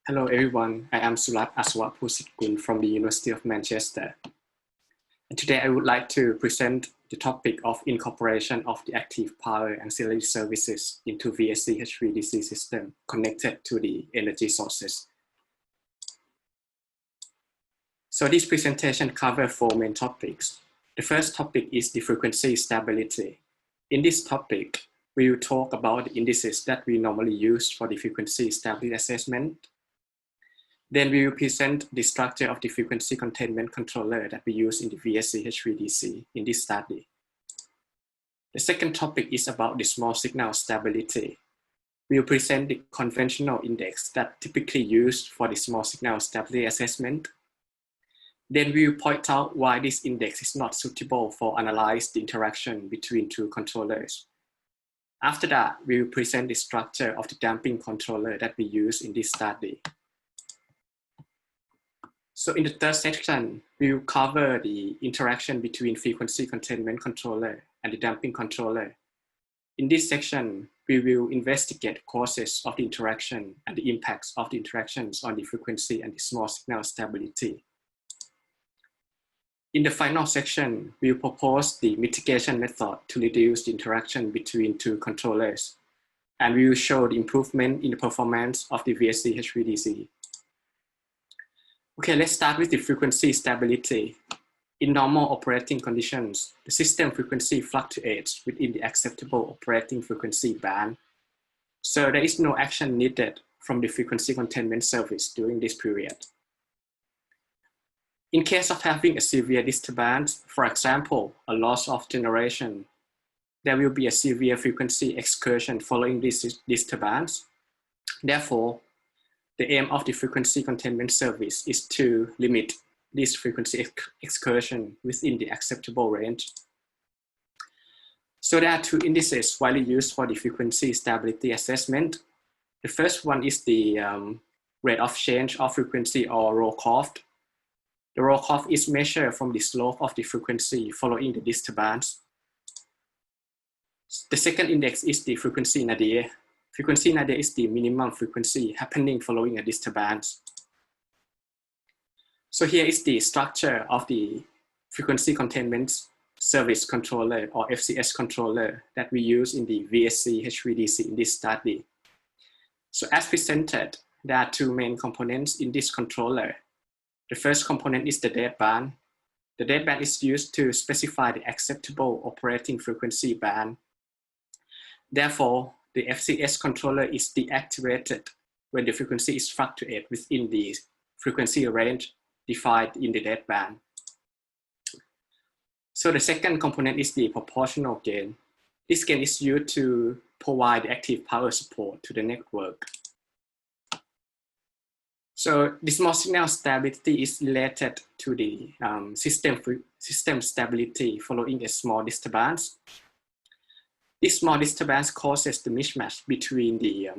Hello everyone, I am Surat Asvapoositkul from the University of Manchester. And today I would like to present the topic of incorporation of the active power ancillary services into VSC-HVDC system connected to the energy sources. So this presentation covers four main topics. The first topic is the frequency stability. In this topic, we will talk about the indices that we normally use for the frequency stability assessment. Then we will present the structure of the frequency containment controller that we use in the VSC-HVDC in this study. The second topic is about the small signal stability. We will present the conventional index that typically used for the small signal stability assessment. Then we will point out why this index is not suitable for analyzing the interaction between two controllers. After that, we will present the structure of the damping controller that we use in this study. So in the third section, we will cover the interaction between frequency containment controller and the damping controller. In this section, we will investigate causes of the interaction and the impacts of the interactions on the frequency and the small signal stability. In the final section, we will propose the mitigation method to reduce the interaction between two controllers. And we will show the improvement in the performance of the VSC-HVDC. Okay, let's start with the frequency stability. In normal operating conditions, the system frequency fluctuates within the acceptable operating frequency band. So there is no action needed from the frequency containment service during this period. In case of having a severe disturbance, for example, a loss of generation, there will be a severe frequency excursion following this disturbance. Therefore, the aim of the frequency containment service is to limit this frequency excursion within the acceptable range. So there are two indices widely used for the frequency stability assessment. The first one is the rate of change of frequency, or roll curve. The roll curve is measured from the slope of the frequency following the disturbance. The second index is the frequency nadir. Frequency nadir is the minimum frequency happening following a disturbance. So here is the structure of the frequency containment service controller, or FCS controller, that we use in the VSC-HVDC in this study. So as presented, there are two main components in this controller. The first component is the deadband. The deadband is used to specify the acceptable operating frequency band. Therefore, the FCS controller is deactivated when the frequency is fluctuated within the frequency range defined in the deadband. So the second component is the proportional gain. This gain is used to provide active power support to the network. So the small signal stability is related to the system stability following a small disturbance. This small disturbance causes the mismatch between the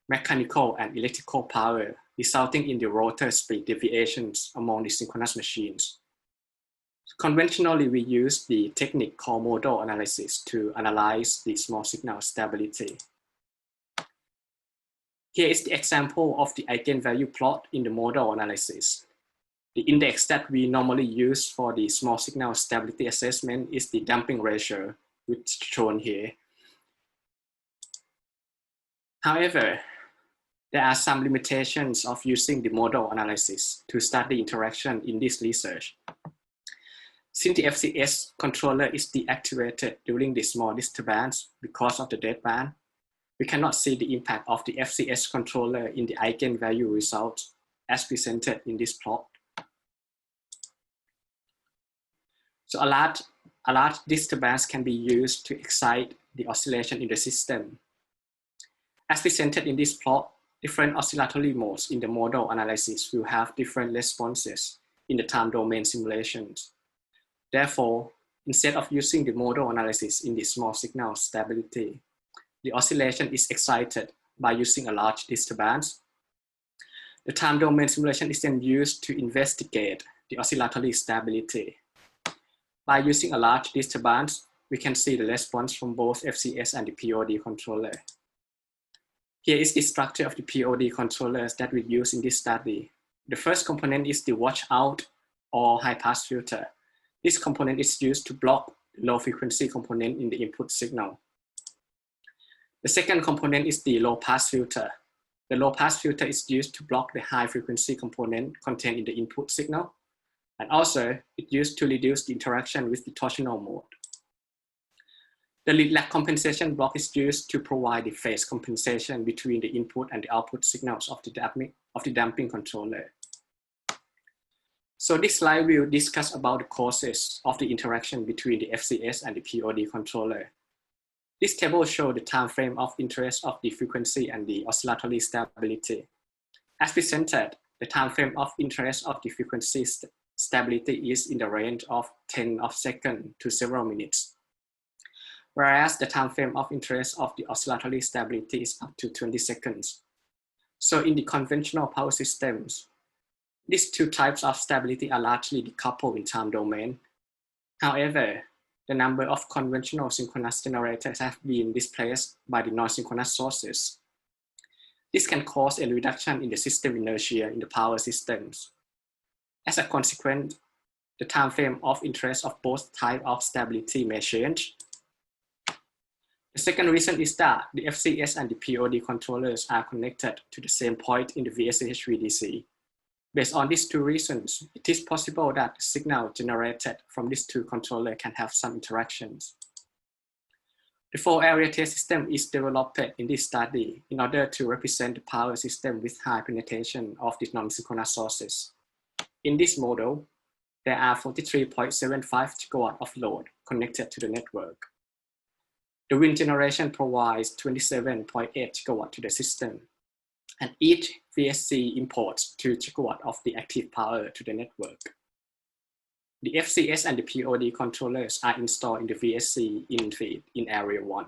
mechanical and electrical power, resulting in the rotor speed deviations among the synchronous machines. Conventionally, we use the technique called modal analysis to analyze the small signal stability. Here is the example of the eigenvalue plot in the modal analysis. The index that we normally use for the small signal stability assessment is the damping ratio, which is shown here. However, there are some limitations of using the modal analysis to study interaction in this research. Since the FCS controller is deactivated during the small disturbance because of the deadband, we cannot see the impact of the FCS controller in the eigenvalue results as presented in this plot. So a large disturbance can be used to excite the oscillation in the system. As presented in this plot, different oscillatory modes in the modal analysis will have different responses in the time domain simulations. Therefore, instead of using the modal analysis in the small signal stability, the oscillation is excited by using a large disturbance. The time domain simulation is then used to investigate the oscillatory stability. By using a large disturbance, we can see the response from both FCS and the POD controller. Here is the structure of the POD controllers that we use in this study. The first component is the watch-out or high-pass filter. This component is used to block the low-frequency component in the input signal. The second component is the low-pass filter. The low-pass filter is used to block the high-frequency component contained in the input signal. And also, it's used to reduce the interaction with the torsional mode. The lead lag compensation block is used to provide the phase compensation between the input and the output signals of the damping controller. So this slide will discuss about the causes of the interaction between the FCS and the POD controller. This table shows the time frame of interest of the frequency and the oscillatory stability. As presented, the time frame of interest of the frequency stability is in the range of 10 of seconds to several minutes, whereas the time frame of interest of the oscillatory stability is up to 20 seconds. So in the conventional power systems, these two types of stability are largely decoupled in time domain. However, the number of conventional synchronous generators have been displaced by the non-synchronous sources. This can cause a reduction in the system inertia in the power systems. As a consequence, the time frame of interest of both types of stability may change. The second reason is that the FCS and the POD controllers are connected to the same point in the VSC-HVDC. Based on these two reasons, it is possible that the signal generated from these two controllers can have some interactions. The four-area test system is developed in this study in order to represent the power system with high penetration of the non-synchronous sources. In this model, there are 43.75 GW of load connected to the network. The wind generation provides 27.8 GW to the system, and each VSC imports 2 GW of the active power to the network. The FCS and the POD controllers are installed in the VSC in-feed in Area 1.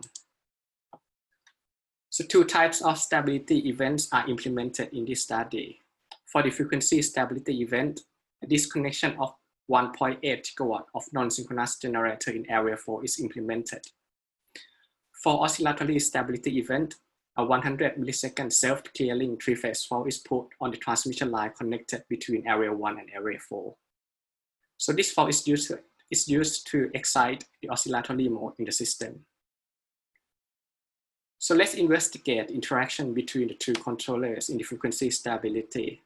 So two types of stability events are implemented in this study. For the frequency stability event, a disconnection of 1.8 GW of non-synchronous generator in Area 4 is implemented. For oscillatory stability event, a 100 millisecond self-clearing three-phase fault is put on the transmission line connected between Area 1 and Area 4. So this fault is used to excite the oscillatory mode in the system. So let's investigate interaction between the two controllers in the frequency stability.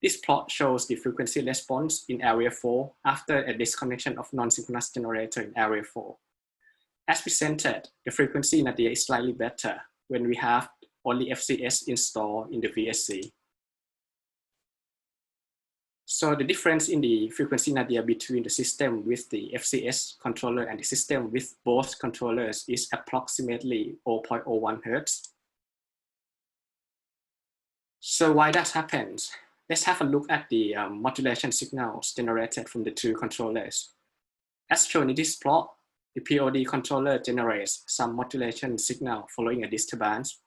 This plot shows the frequency response in Area 4 after a disconnection of non-synchronous generator in Area 4. As presented, the frequency nadir is slightly better when we have only FCS installed in the VSC. So the difference in the frequency nadir between the system with the FCS controller and the system with both controllers is approximately 0.01 Hz. So why that happens? Let's have a look at the modulation signals generated from the two controllers. As shown in this plot, the POD controller generates some modulation signal following a disturbance.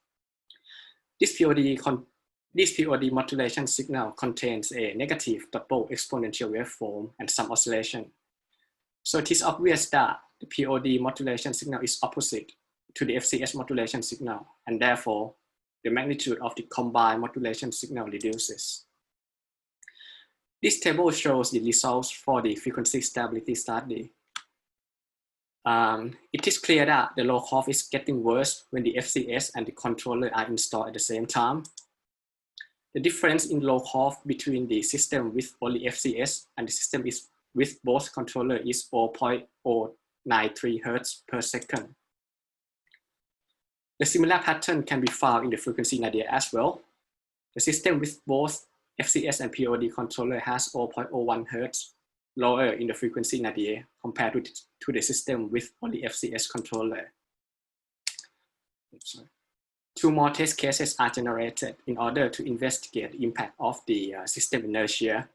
This POD modulation signal contains a negative double exponential waveform and some oscillation. So it is obvious that the POD modulation signal is opposite to the FCS modulation signal, and therefore the magnitude of the combined modulation signal reduces. This table shows the results for the frequency stability study. It is clear that the low curve is getting worse when the FCS and the controller are installed at the same time. The difference in low curve between the system with only FCS and the system with both controllers is 0.093 Hz per second. The similar pattern can be found in the frequency nadir as well. The system with both FCS and POD controller has 0.01 Hz lower in the frequency nadir compared to the system with only FCS controller. Two more test cases are generated in order to investigate the impact of the system inertia.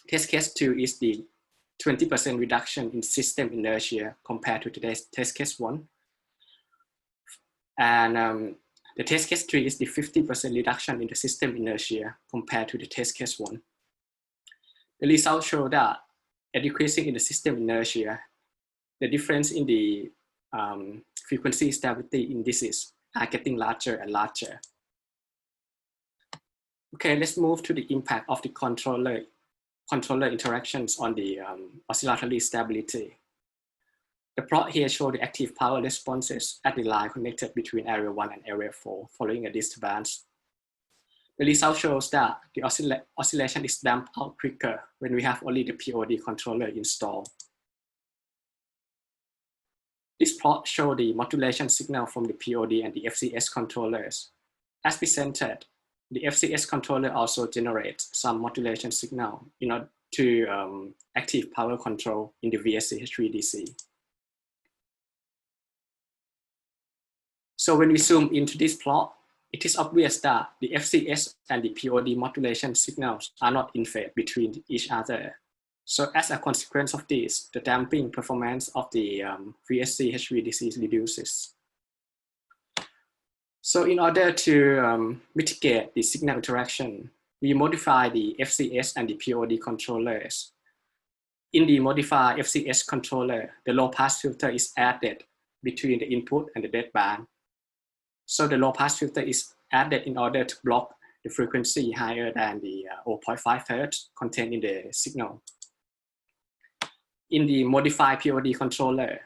Test case 2 is the 20% reduction in system inertia compared to today's test case 1. And the test case 3 is the 50% reduction in the system inertia compared to the test case 1. The results show that a decreasing in the system inertia, the difference in the frequency stability indices are getting larger and larger. Okay, let's move to the impact of the controller interactions on the oscillatory stability. The plot here shows the active power responses at the line connected between area 1 and area 4 following a disturbance. The result shows that the oscillation is damped out quicker when we have only the POD controller installed. This plot shows the modulation signal from the POD and the FCS controllers. As presented, the FCS controller also generates some modulation signal in order to active power control in the VSC-HVDC. So when we zoom into this plot, it is obvious that the FCS and the POD modulation signals are not in phase between each other. So as a consequence of this, the damping performance of the VSC-HVDC reduces. So in order to mitigate the signal interaction, we modify the FCS and the POD controllers. In the modified FCS controller, the low pass filter is added between the input and the deadband. So the low pass filter is added in order to block the frequency higher than the 0.5 Hz contained in the signal. In the modified POD controller,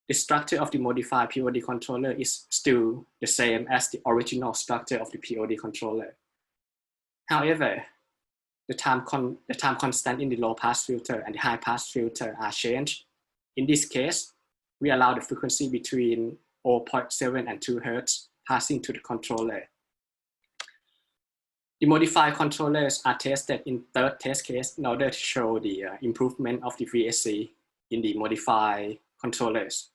the structure of the modified POD controller is still the same as the original structure of the POD controller. However, the time constant in the low pass filter and the high pass filter are changed. In this case, we allow the frequency between 0.7 and 2 Hz passing to the controller. The modified controllers are tested in third test case in order to show the improvement of the VSC in the modified controllers.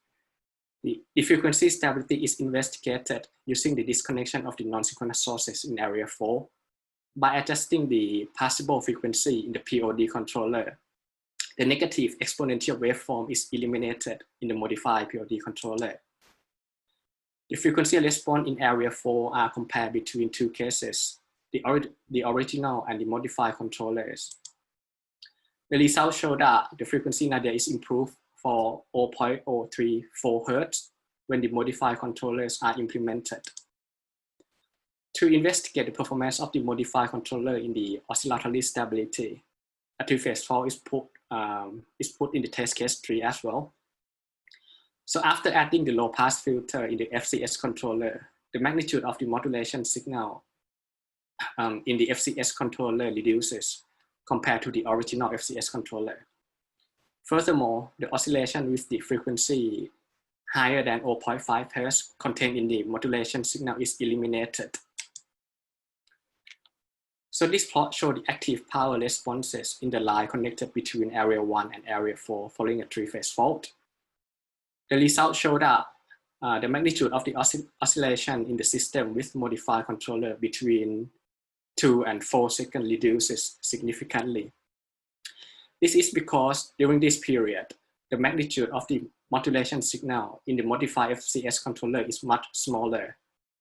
The frequency stability is investigated using the disconnection of the non-synchronous sources in area 4 by adjusting the passable frequency in the POD controller. The negative exponential waveform is eliminated in the modified POD controller. The frequency response in area 4 are compared between two cases, the original and the modified controllers. The results show that the frequency nadir is improved for 0.034 Hz when the modified controllers are implemented. To investigate the performance of the modified controller in the oscillatory stability, a two-phase fault is put in the test case 3 as well. So after adding the low pass filter in the FCS controller, the magnitude of the modulation signal in the FCS controller reduces compared to the original FCS controller. Furthermore, the oscillation with the frequency higher than 0.5 Hz contained in the modulation signal is eliminated. So this plot shows the active power responses in the line connected between area 1 and area 4 following a three-phase fault. The results show that the magnitude of the oscillation in the system with modified controller between 2 and 4 seconds reduces significantly. This is because during this period, the magnitude of the modulation signal in the modified FCS controller is much smaller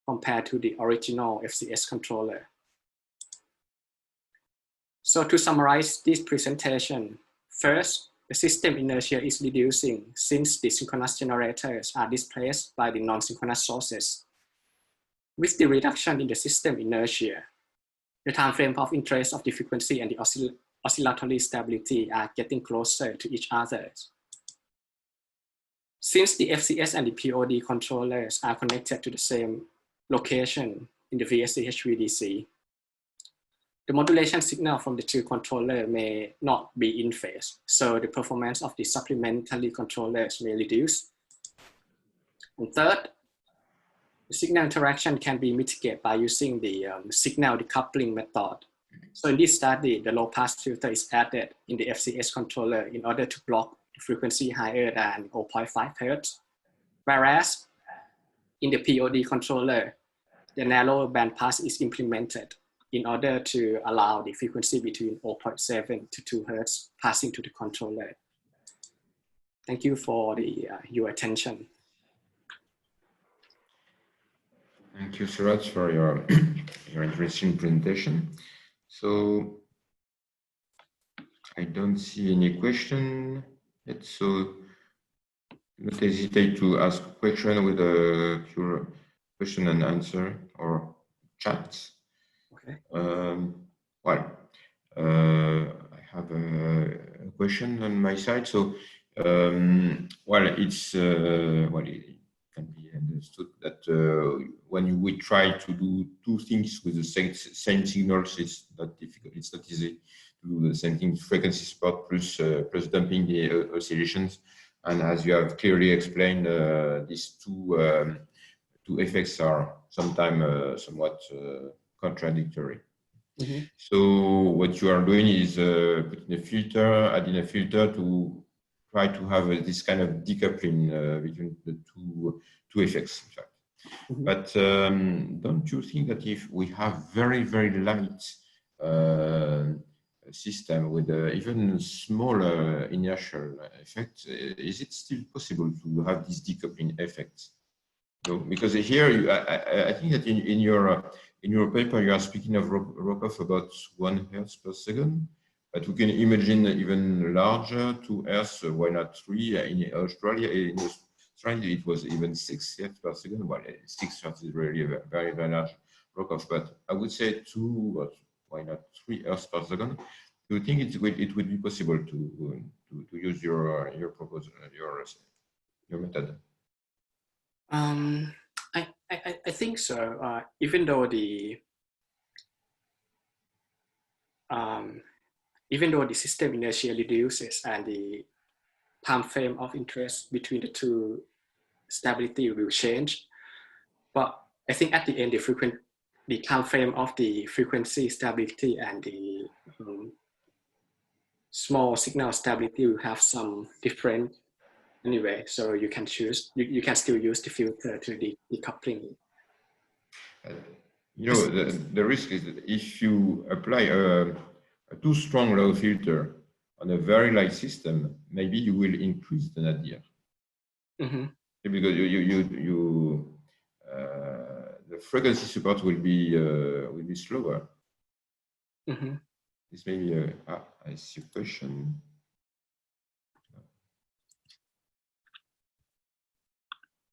compared to the original FCS controller. So to summarize this presentation, first, the system inertia is reducing since the synchronous generators are displaced by the non-synchronous sources. With the reduction in the system inertia, the time frame of interest of the frequency and the oscillatory stability are getting closer to each other. Since the FCS and the POD controllers are connected to the same location in the VSC-HVDC, the modulation signal from the two controllers may not be in phase, so the performance of the supplementary controllers may reduce. And third, the signal interaction can be mitigated by using the signal decoupling method. So in this study, the low pass filter is added in the FCS controller in order to block the frequency higher than 0.5 Hz, whereas in the POD controller, the narrow bandpass is implemented in order to allow the frequency between 0.7 to 2 Hz passing to the controller. Thank you for your attention. Thank you, Surat, for your interesting presentation. So I don't see any question yet, so don't hesitate to ask a question with a question and answer or chat. Well, I have a question on my side. So, well, it's it can be understood that when we try to do two things with the same signals, it's not difficult. It's not easy to do the same thing. Frequency support plus dumping the oscillations, and as you have clearly explained, these two effects are sometimes somewhat contradictory. Mm-hmm. So what you are doing is putting a filter, adding a filter to try to have this kind of decoupling between the two effects, in fact. Mm-hmm. But don't you think that if we have very, very light system with even smaller inertial effect, is it still possible to have this decoupling effect? No, because here I think that in your paper you are speaking of rock-off about 1 Hertz per second, but we can imagine even larger, 2 Hertz, why not 3? In Australia it was even 6 Hertz per second. Well, 6 Hertz is really a very, very large rock-off, but I would say 2, or why not 3 Hertz per second. Do you think it would be possible to use your proposal, your method? I think so. Even though the system inertia reduces and the time frame of interest between the two stability will change, but I think at the end the time frame of the frequency stability and the small signal stability will have some different anyway. So you can choose. You can still use the filter to decoupling. You know, the risk is that if you apply a too strong low filter on a very light system, maybe you will increase the nadir. Mm-hmm. Because the frequency support will be slower. Mm-hmm. This may be I see a question.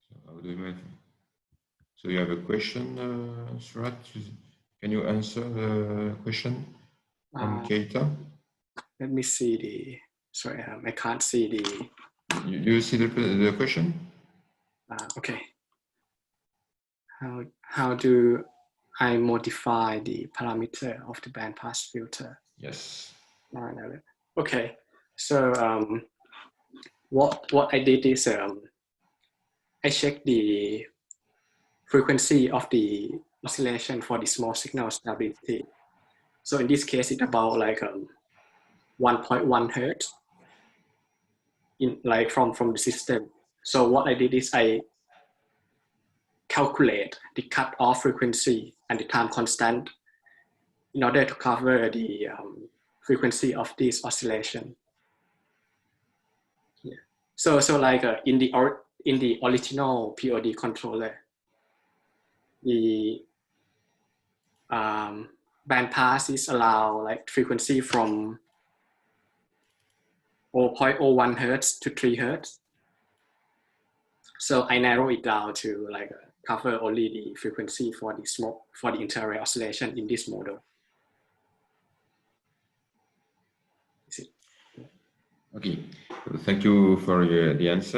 So how do you So you have a question, Surat? Can you answer the question from Keita? Let me see the. Sorry, I can't see the. You see the question? Okay. How do I modify the parameter of the bandpass filter? Yes. Okay. So what I did is I checked the frequency of the oscillation for the small signal stability. So in this case, it's about like 1.1 hertz in like from the system. So what I did is I calculate the cut-off frequency and the time constant in order to cover the frequency of this oscillation. Yeah. So like in the original POD controller, the bandpass is allow like frequency from 0.01 hertz to 3 hertz. So I narrow it down to like cover only the frequency for the inter-array oscillation in this model. Okay, thank you for the answer.